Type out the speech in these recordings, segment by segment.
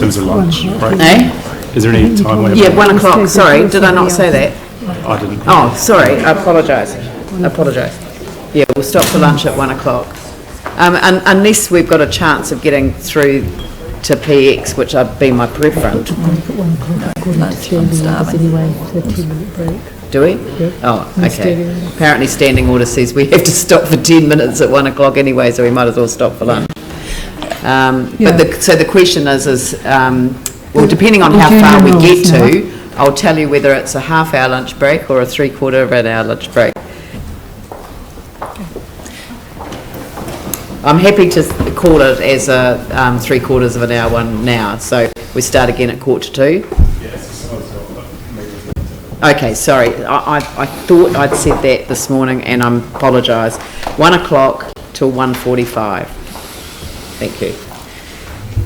terms of lunch, right? Eh? Is there any time limit? Yeah, 1 o'clock. Sorry, did I not say that? I didn't. Oh, sorry. I apologise. Yeah, we'll stop for lunch at 1 o'clock. And unless we've got a chance of getting through to PX, which would be my preference. Anyway, so a 2-minute break. Do we? Yep. Oh, okay. Apparently standing order says we have to stop for 10 minutes at 1 o'clock anyway, so we might as well stop for lunch. So the question is well, depending on how far we get to, I'll tell you whether it's a half-hour lunch break or a 3/4 of an hour lunch break. I'm happy to call it as a 3/4 of an hour one now, so we start again at 1:45. Okay, sorry, I thought I'd said that this morning and I apologise. 1 o'clock till 1:45. Thank you.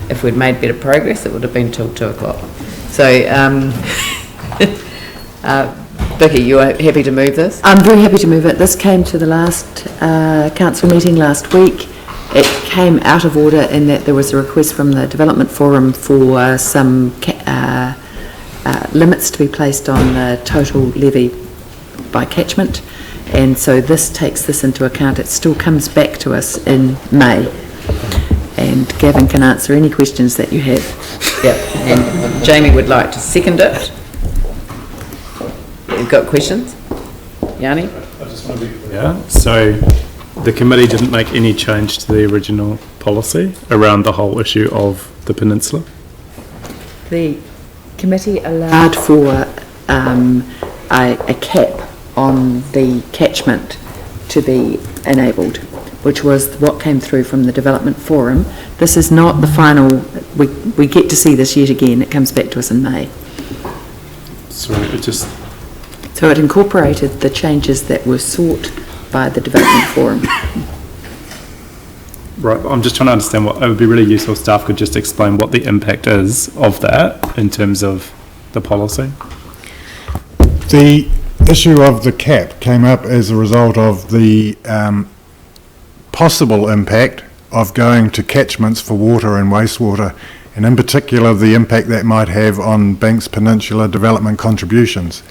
If we'd made better progress, it would have been till 2 o'clock. So, Vicky, you are happy to move this? I'm very happy to move it. This came to the last council meeting last week. It came out of order in that there was a request from the Development Forum for some limits to be placed on the total levy by catchment, and so this takes this into account. It still comes back to us in May, and Gavin can answer any questions that you have. Yep, and Jamie would like to second it. You've got questions? Yanni? I just want to be clear. So the committee didn't make any change to the original policy around the whole issue of the peninsula? The committee allowed for a cap on the catchment to be enabled, which was what came through from the Development Forum. This is not the final, we get to see this yet again. It comes back to us in May. So it incorporated the changes that were sought by the Development Forum. Right, I'm just trying to understand it would be really useful if staff could just explain what the impact is of that in terms of the policy. The issue of the cap came up as a result of the possible impact of going to catchments for water and wastewater, and in particular the impact that might have on Banks Peninsula development contributions.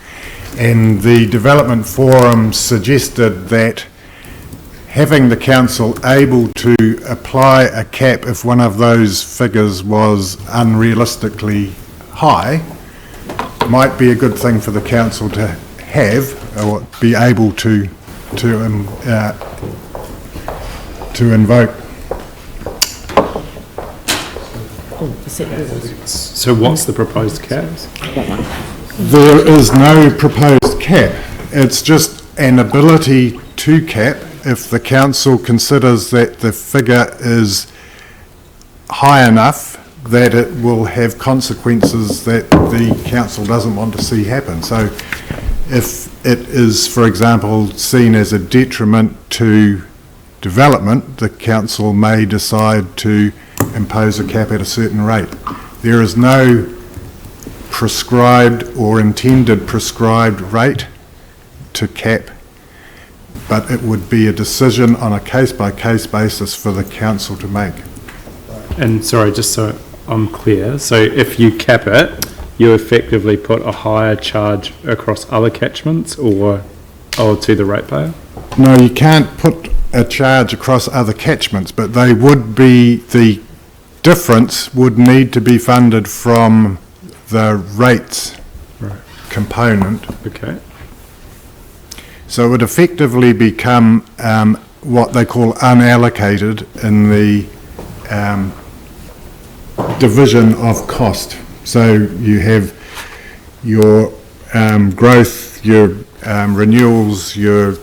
And the Development Forum suggested that having the council able to apply a cap if one of those figures was unrealistically high might be a good thing for the council to have, or be able to invoke. So what's the proposed cap? There is no proposed cap. It's just an ability to cap if the council considers that the figure is high enough that it will have consequences that the council doesn't want to see happen. So if it is, for example, seen as a detriment to development, the council may decide to impose a cap at a certain rate. There is no prescribed or intended prescribed rate to cap, but it would be a decision on a case-by-case basis for the council to make. And sorry, just so I'm clear, so if you cap it, you effectively put a higher charge across other catchments or to the ratepayer? No, you can't put a charge across other catchments, but they would be, the difference would need to be funded from the rates component. Okay. So it would effectively become what they call unallocated in the division of cost. So you have your growth, your renewals, your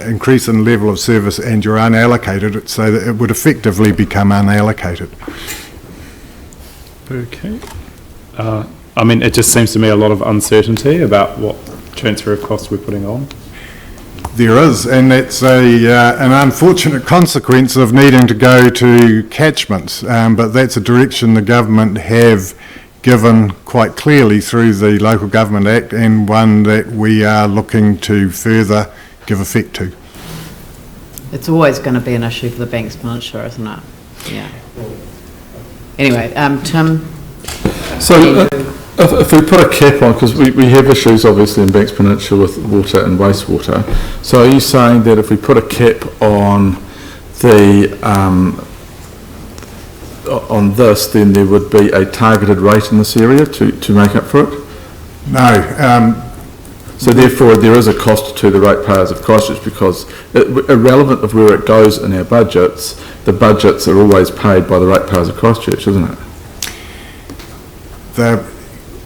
increase in level of service, and your unallocated, so that it would effectively become unallocated. Okay. I mean, it just seems to me a lot of uncertainty about what transfer of costs we're putting on. There is, and that's an unfortunate consequence of needing to go to catchments, but that's a direction the government have given quite clearly through the Local Government Act, and one that we are looking to further give effect to. It's always going to be an issue for the Banks Peninsula, isn't it? Yeah. Anyway, Tim? So if we put a cap on, because we have issues obviously in Banks Peninsula with water and wastewater, so are you saying that if we put a cap on the on this, then there would be a targeted rate in this area to make up for it? No. So therefore there is a cost to the ratepayers of Christchurch, because irrelevant of where it goes in our budgets, the budgets are always paid by the ratepayers of Christchurch, isn't it?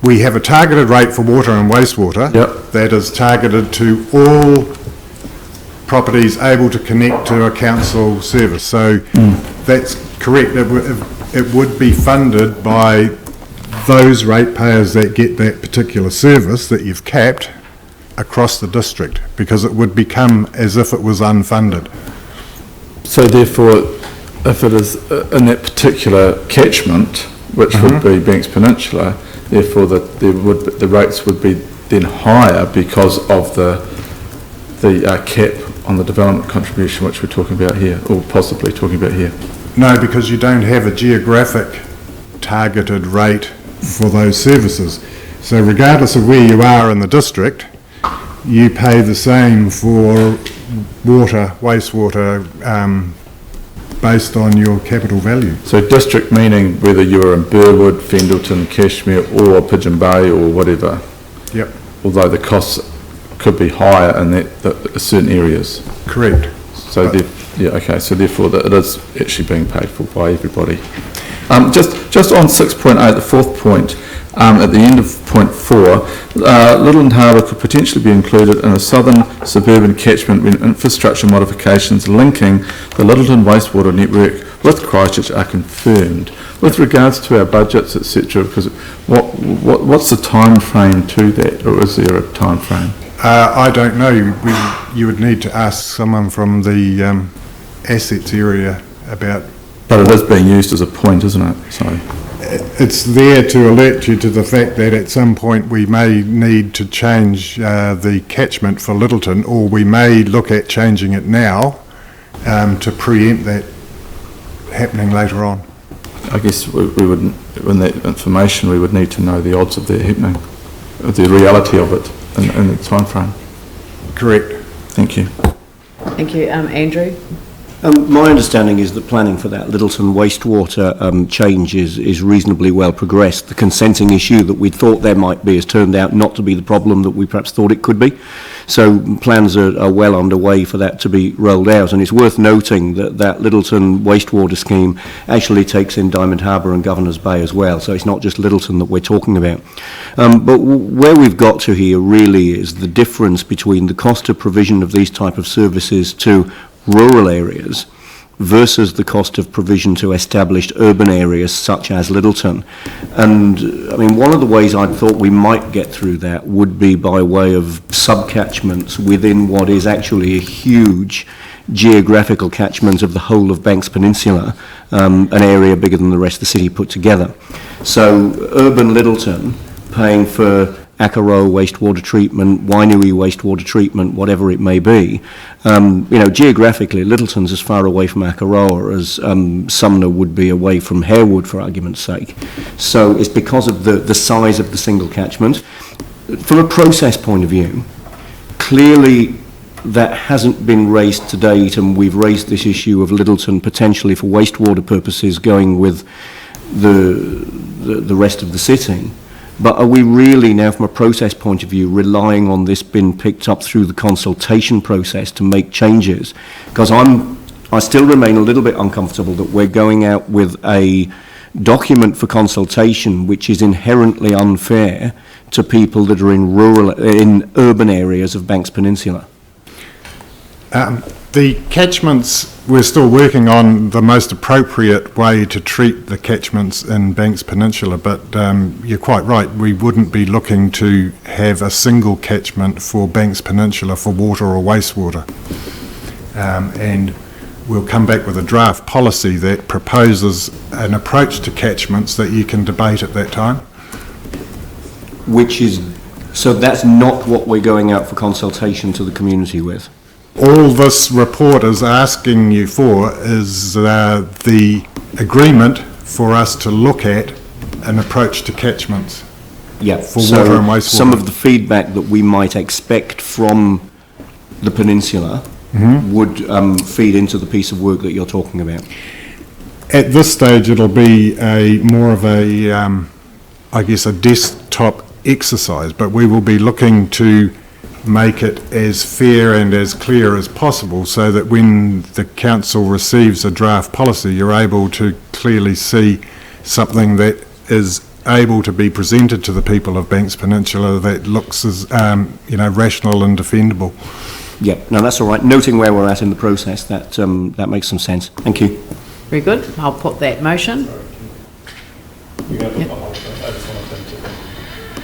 We have a targeted rate for water and wastewater. Yep. That is targeted to all properties able to connect to a council service. So that's correct. It would be funded by those ratepayers that get that particular service that you've capped across the district, because it would become as if it was unfunded. So therefore, if it is in that particular catchment, which would be Banks Peninsula, therefore the rates would be then higher because of the cap on the development contribution, which we're talking about here, or possibly talking about here. No, because you don't have a geographic targeted rate for those services. So regardless of where you are in the district, you pay the same for water, wastewater, based on your capital value. So district meaning whether you're in Burwood, Fendleton, Cashmere or Pigeon Bay or whatever. Yep. Although the costs could be higher in certain areas. Correct. So so therefore that it is actually being paid for by everybody. Just on 6.8, the fourth point, at the end of point 4, Littleton Harbour could potentially be included in a southern suburban catchment when infrastructure modifications linking the Littleton wastewater network with Christchurch are confirmed. With regards to our budgets, etc., because what's the time frame to that, or is there a time frame? I don't know. You would need to ask someone from the assets area about. But it is being used as a point, isn't it? So it's there to alert you to the fact that at some point we may need to change the catchment for Littleton, or we may look at changing it now to preempt that happening later on. I guess we would, in that information, we would need to know the odds of that happening, the reality of it in the time frame. Correct. Thank you. Thank you. Andrew? My understanding is that planning for that Littleton wastewater change is reasonably well progressed. The consenting issue that we thought there might be has turned out not to be the problem that we perhaps thought it could be. So plans are well underway for that to be rolled out, and it's worth noting that Littleton wastewater scheme actually takes in Diamond Harbour and Governor's Bay as well, so it's not just Littleton that we're talking about. But where we've got to here really is the difference between the cost of provision of these type of services to rural areas versus the cost of provision to established urban areas such as Littleton. And I mean, one of the ways I thought we might get through that would be by way of subcatchments within what is actually a huge geographical catchment of the whole of Banks Peninsula, an area bigger than the rest of the city put together. So urban Littleton paying for Akaroa wastewater treatment, Wainui wastewater treatment, whatever it may be. Geographically, Littleton's as far away from Akaroa as Sumner would be away from Harewood, for argument's sake. So it's because of the size of the single catchment. From a process point of view, clearly that hasn't been raised to date, and we've raised this issue of Littleton potentially for wastewater purposes going with the rest of the city. But are we really now, from a process point of view, relying on this being picked up through the consultation process to make changes? Because I still remain a little bit uncomfortable that we're going out with a document for consultation which is inherently unfair to people that are in urban areas of Banks Peninsula. The catchments, we're still working on the most appropriate way to treat the catchments in Banks Peninsula, but you're quite right, we wouldn't be looking to have a single catchment for Banks Peninsula for water or wastewater. And we'll come back with a draft policy that proposes an approach to catchments that you can debate at that time. So that's not what we're going out for consultation to the community with? All this report is asking you for is the agreement for us to look at an approach to catchments. Yeah, For so water and wastewater. some of the feedback that we might expect from the peninsula would feed into the piece of work that you're talking about. At this stage, it'll be more of a, I guess, a desktop exercise, but we will be looking to make it as fair and as clear as possible so that when the council receives a draft policy, you're able to clearly see something that is able to be presented to the people of Banks Peninsula that looks as, rational and defendable. Yeah, no, that's all right. Noting where we're at in the process, that makes some sense. Thank you. Very good. I'll put that motion.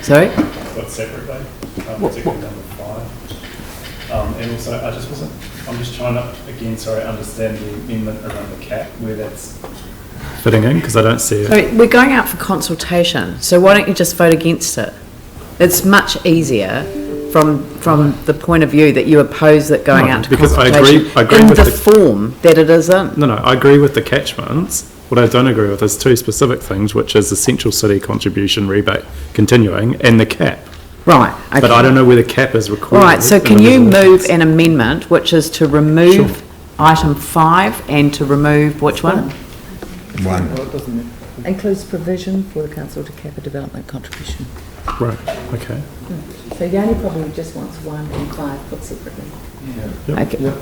Sorry? But separately, particularly number 5. And also, I'm just trying to, again, understand the amendment around the cap, where that's fitting in, because I don't see it. Sorry, we're going out for consultation, so why don't you just vote against it? It's much easier from the point of view that you oppose that going No, out to because consultation. I agree in with the the- form that it is in. No, I agree with the catchments. What I don't agree with is 2 specific things, which is the Central City contribution rebate continuing and the cap. Right, okay. But I don't know where the cap is recorded. All right, so in can the you move resolutions. an amendment, which is to remove item 5 and to remove which one? One. Includes provision for the council to cap a development contribution. Right, okay. So the only problem just wants 1 and 5 put separately. Okay.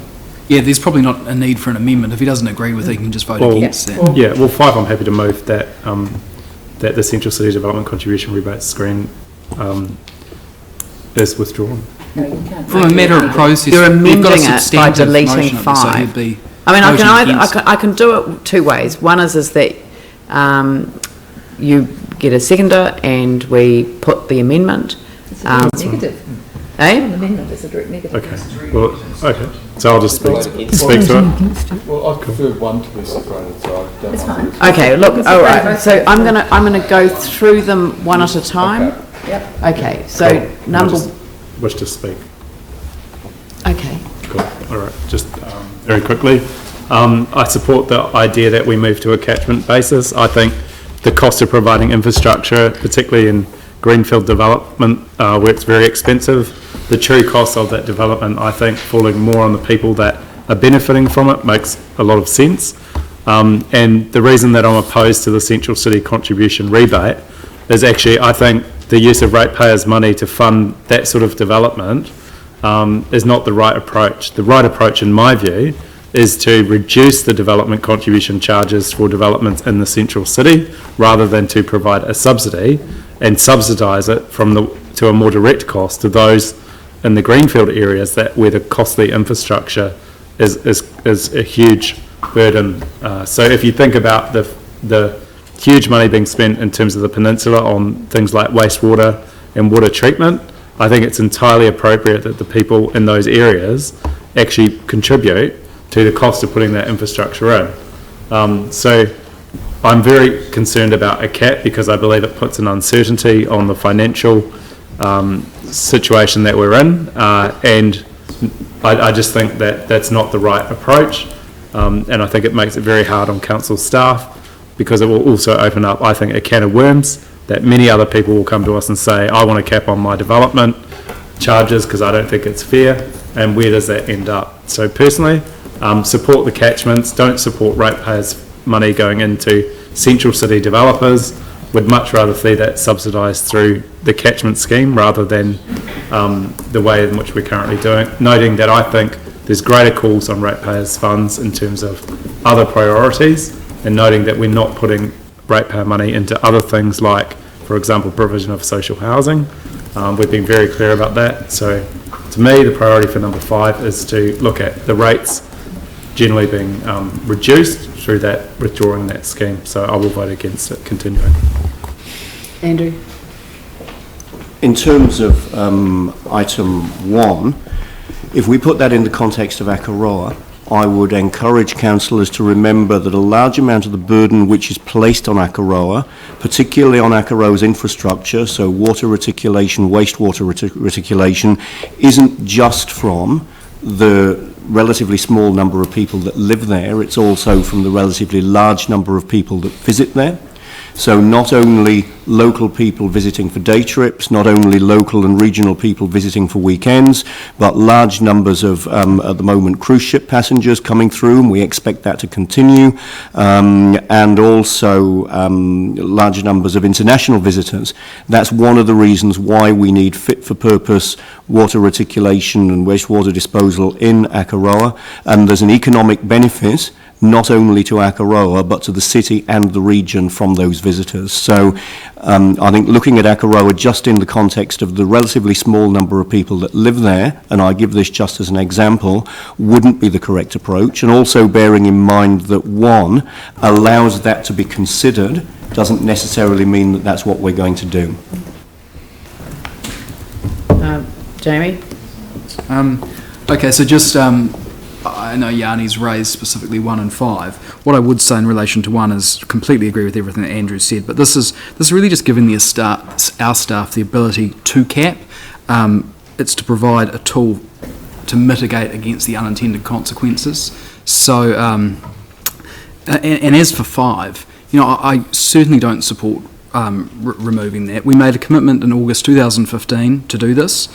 Yeah, there's probably not a need for an amendment. If he doesn't agree with it, he can just vote Well, against that. Yeah, well, 5, I'm happy to move that, that the Central City Development Contribution Rebate Screen is withdrawn. No, you can't. From a matter of process, You're we've got a amending it by substantive deleting motion on this, so 5. he'd be I mean, I voting can either, against it. I can do it 2 ways. One is that you get a seconder and we put the amendment. It's a direct negative. Eh? An amendment is a direct negative. Okay, well, okay, so I'll just speak to Voting it. against it. Well, I prefer 1 to be separated, so I don't That's mind. fine. Okay, look, all right, so I'm gonna go through them one at a time. Yep. Okay, so Cool. I number, just wish to speak. okay, Cool, all right, just very quickly. I support the idea that we move to a catchment basis. I think the cost of providing infrastructure, particularly in greenfield development, where it's very expensive, the true cost of that development, I think, falling more on the people that are benefiting from it makes a lot of sense. And the reason that I'm opposed to the Central City contribution rebate is actually, I think, the use of ratepayers' money to fund that sort of development is not the right approach. The right approach, in my view, is to reduce the development contribution charges for developments in the Central City rather than to provide a subsidy and subsidise it to a more direct cost to those in the greenfield areas where the costly infrastructure is a huge burden. So if you think about the huge money being spent in terms of the peninsula on things like wastewater and water treatment, I think it's entirely appropriate that the people in those areas actually contribute to the cost of putting that infrastructure in. So I'm very concerned about a cap because I believe it puts an uncertainty on the financial situation that we're in, and I just think that that's not the right approach, and I think it makes it very hard on council staff because it will also open up, I think, a can of worms that many other people will come to us and say, I want a cap on my development charges because I don't think it's fair, and where does that end up? So personally, support the catchments, don't support ratepayers' money going into Central City developers. Would much rather see that subsidised through the catchment scheme rather than the way in which we're currently doing, noting that I think there's greater calls on ratepayers' funds in terms of other priorities, and noting that we're not putting ratepayer money into other things like, for example, provision of social housing. We've been very clear about that. So to me, the priority for number 5 is to look at the rates generally being reduced through that, withdrawing that scheme. So I will vote against it continuing. Andrew? In terms of item 1, if we put that in the context of Akaroa, I would encourage councillors to remember that a large amount of the burden which is placed on Akaroa, particularly on Akaroa's infrastructure, so water reticulation, wastewater reticulation, isn't just from the relatively small number of people that live there, it's also from the relatively large number of people that visit there. So not only local people visiting for day trips, not only local and regional people visiting for weekends, but large numbers of, at the moment, cruise ship passengers coming through, and we expect that to continue, and also large numbers of international visitors. That's one of the reasons why we need fit-for-purpose water reticulation and wastewater disposal in Akaroa, and there's an economic benefit not only to Akaroa but to the city and the region from those visitors. So I think looking at Akaroa just in the context of the relatively small number of people that live there, and I give this just as an example, wouldn't be the correct approach, and also bearing in mind that one allows that to be considered doesn't necessarily mean that that's what we're going to do. Jamie? Okay, so just, I know Yanni's raised specifically 1 and 5. What I would say in relation to 1 is completely agree with everything that Andrew said, but this is really just giving our staff the ability to cap. It's to provide a tool to mitigate against the unintended consequences. So, and as for 5, I certainly don't support removing that. We made a commitment in August 2015 to do this.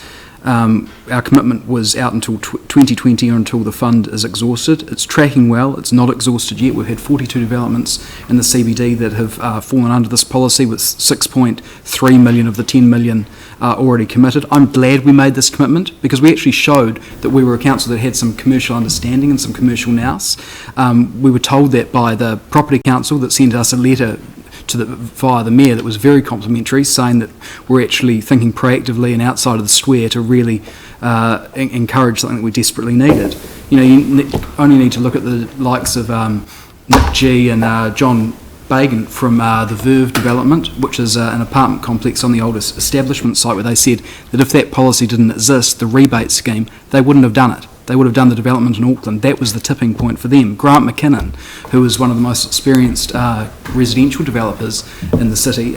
Our commitment was out until 2020 or until the fund is exhausted. It's tracking well. It's not exhausted yet. We've had 42 developments in the CBD that have fallen under this policy, with 6.3 million of the 10 million already committed. I'm glad we made this commitment because we actually showed that we were a council that had some commercial understanding and some commercial nous. We were told that by the Property Council that sent us a letter via the Mayor that was very complimentary, saying that we're actually thinking proactively and outside of the square to really encourage something that we desperately needed. You only need to look at the likes of Nick G and John Bagan from the Verve development, which is an apartment complex on the oldest establishment site, where they said that if that policy didn't exist, the rebate scheme, they wouldn't have done it. They would have done the development in Auckland. That was the tipping point for them. Grant McKinnon, who is one of the most experienced residential developers in the city,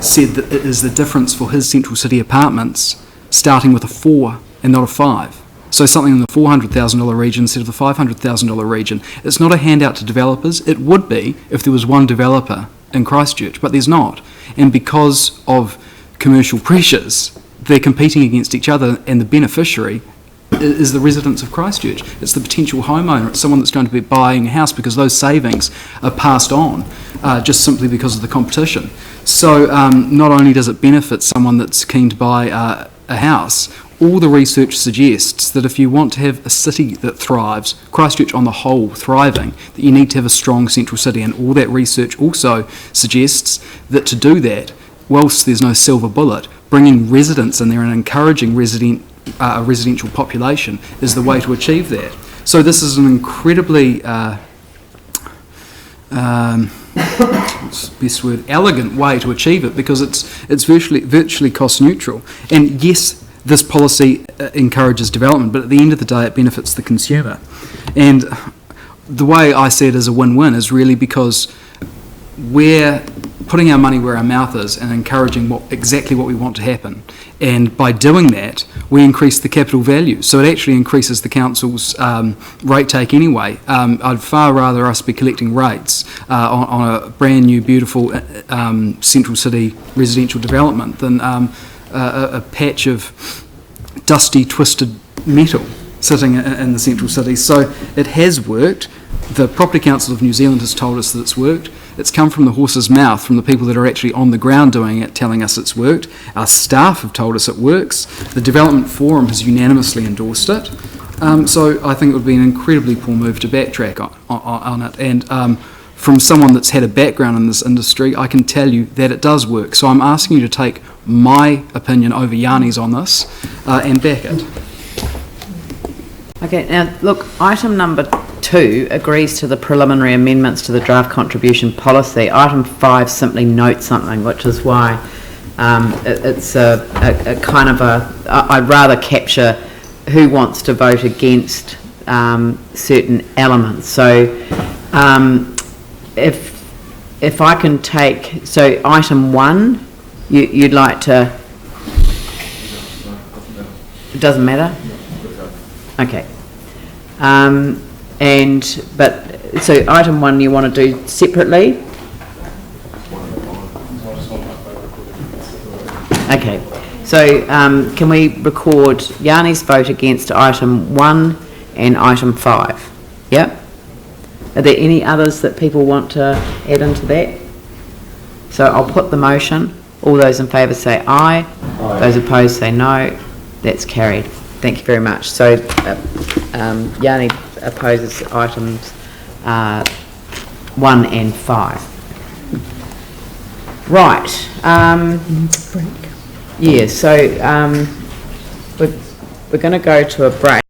said that it is the difference for his central city apartments starting with a 4 and not a 5. So something in the $400,000 region instead of the $500,000 region. It's not a handout to developers. It would be if there was one developer in Christchurch, but there's not. And because of commercial pressures, they're competing against each other, and the beneficiary is the residents of Christchurch. It's the potential homeowner. It's someone that's going to be buying a house because those savings are passed on just simply because of the competition. So not only does it benefit someone that's keen to buy a house, all the research suggests that if you want to have a city that thrives, Christchurch on the whole thriving, that you need to have a strong central city, and all that research also suggests that to do that, whilst there's no silver bullet, bringing residents in there and encouraging a residential population is the way to achieve that. So this is an incredibly what's the best word, elegant way to achieve it, because it's virtually cost neutral. And yes, this policy encourages development, but at the end of the day it benefits the consumer. And the way I see it as a win-win is really because we're putting our money where our mouth is and encouraging exactly what we want to happen. And by doing that, we increase the capital value. So it actually increases the council's rate take anyway. I'd far rather us be collecting rates on a brand new, beautiful central city residential development than a patch of dusty, twisted metal sitting in the central city. So it has worked. The Property Council of New Zealand has told us that it's worked. It's come from the horse's mouth, from the people that are actually on the ground doing it, telling us it's worked. Our staff have told us it works. The Development Forum has unanimously endorsed it. So I think it would be an incredibly poor move to backtrack on it. And from someone that's had a background in this industry, I can tell you that it does work. So I'm asking you to take my opinion over Yanni's on this and back it. Okay, now look, item number 2 agrees to the preliminary amendments to the draft contribution policy. Item 5 simply notes something, which is why it's a kind of I'd rather capture who wants to vote against certain elements. So if I can take, so item 1, you'd like to, it doesn't matter? Okay. So item 1 you want to do separately? Okay, so can we record Yanni's vote against item 1 and item 5? Yep. Are there any others that people want to add into that? So I'll put the motion. All those in favour say aye. Those opposed say no. That's carried. Thank you very much. So Yanni opposes items 1 and 5. Right. Yeah, so we're going to go to a break.